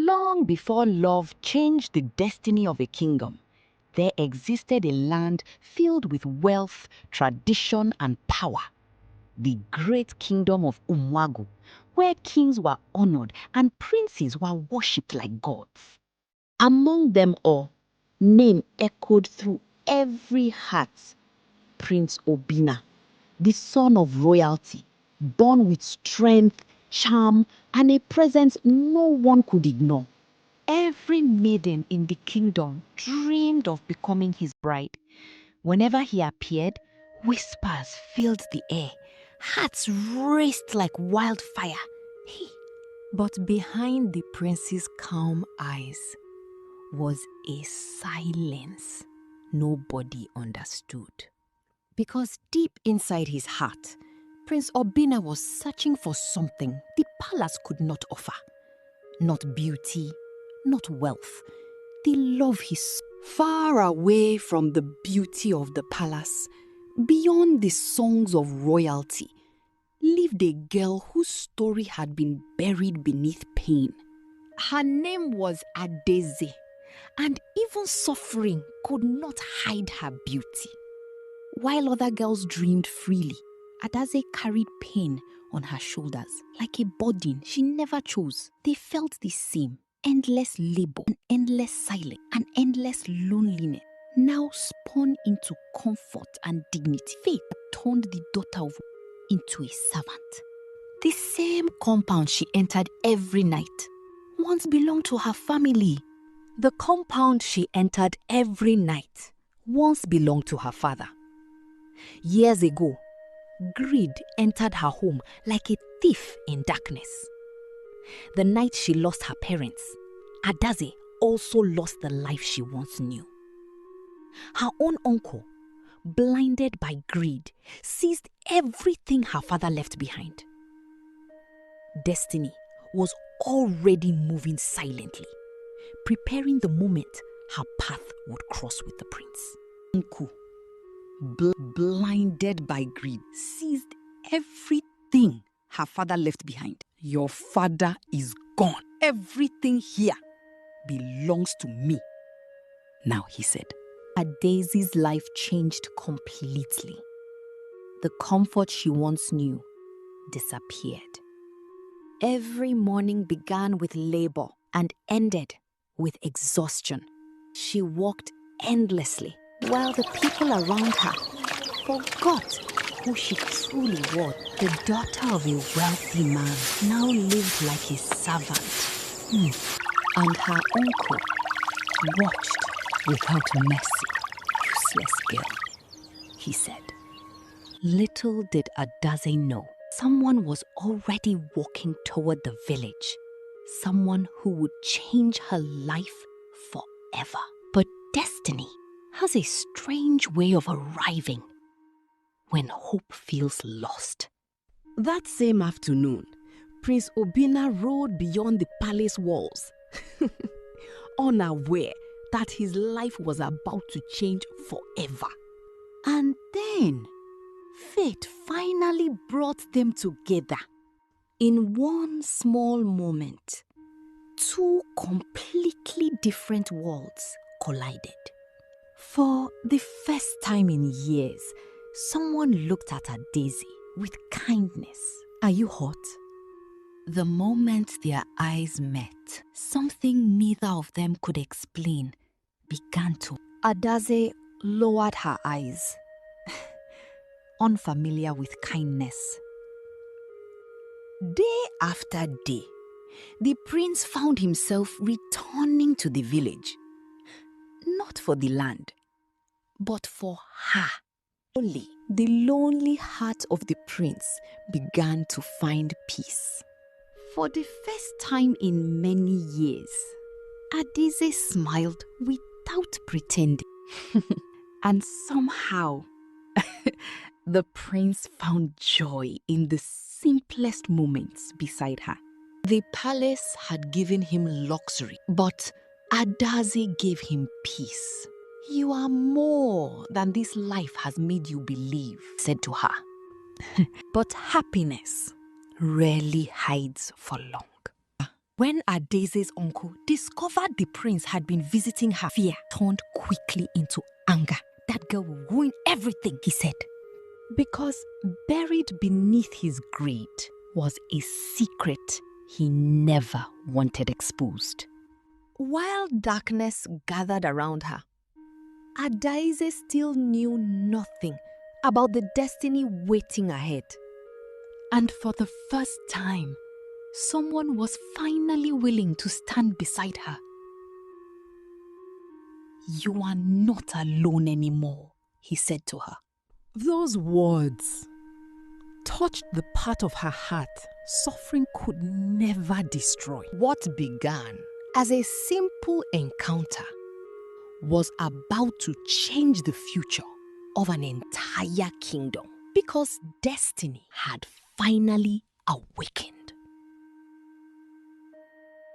Long before love changed the destiny of a kingdom, there existed a land filled with wealth, tradition, and power. The great kingdom of Umuagu, where kings were honored and princes were worshipped like gods. Among them all, name echoed through every heart: Prince Obinna, the son of royalty, born with strength, charm, and a presence no one could ignore. Every maiden in the kingdom dreamed of becoming his bride. Whenever he appeared, whispers filled the air. Hearts raced like wildfire. But behind the prince's calm eyes was a silence nobody understood. Because deep inside his heart, Prince Obinna was searching for something the palace could not offer. Not beauty, not wealth, the love he saw. Far away from the beauty of the palace, beyond the songs of royalty, lived a girl whose story had been buried beneath pain. Her name was Adaeze, and even suffering could not hide her beauty. While other girls dreamed freely, Adaeze carried pain on her shoulders like a burden she never chose. They felt the same: endless labor, an endless silence, an endless loneliness. Now spun into comfort and dignity, fate turned the daughter of into a servant. The same compound she entered every night once belonged to her family. The compound she entered every night once belonged to her father. Years ago, greed entered her home like a thief in darkness. The night she lost her parents, Adaeze also lost the life she once knew. Her own uncle, blinded by greed, seized everything her father left behind. Destiny was already moving silently, preparing the moment her path would cross with the prince. Uncle, blinded by greed, seized everything her father left behind. Your father is gone. Everything here belongs to me now, he said. Adaeze's life changed completely. The comfort she once knew disappeared. Every morning began with labor and ended with exhaustion. She walked endlessly while the people around her forgot who she truly was. The daughter of a wealthy man now lived like a servant. And her uncle watched without mercy. Useless girl, he said. Little did Adaeze know, someone was already walking toward the village. Someone who would change her life forever. But destiny has a strange way of arriving when hope feels lost. That same afternoon, Prince Obinna rode beyond the palace walls, unaware that his life was about to change forever. And then, fate finally brought them together. In one small moment, two completely different worlds collided. For the first time in years, someone looked at Adaeze with kindness. Are you hot? The moment their eyes met, something neither of them could explain began to. Adaeze lowered her eyes, unfamiliar with kindness. Day after day, the prince found himself returning to the village. Not for the land, but for her. Only the lonely heart of the prince began to find peace. For the first time in many years, Adaeze smiled without pretending. And somehow, the prince found joy in the simplest moments beside her. The palace had given him luxury, but Adaeze gave him peace. You are more than this life has made you believe, said to her. But happiness rarely hides for long. When Adaeze's uncle discovered the prince had been visiting her, fear turned quickly into anger. That girl will ruin everything, he said. Because buried beneath his greed was a secret he never wanted exposed. While darkness gathered around her, Adaeze still knew nothing about the destiny waiting ahead. And for the first time, someone was finally willing to stand beside her. "You are not alone anymore," he said to her. Those words touched the part of her heart suffering could never destroy. What began as a simple encounter was about to change the future of an entire kingdom, because destiny had finally awakened.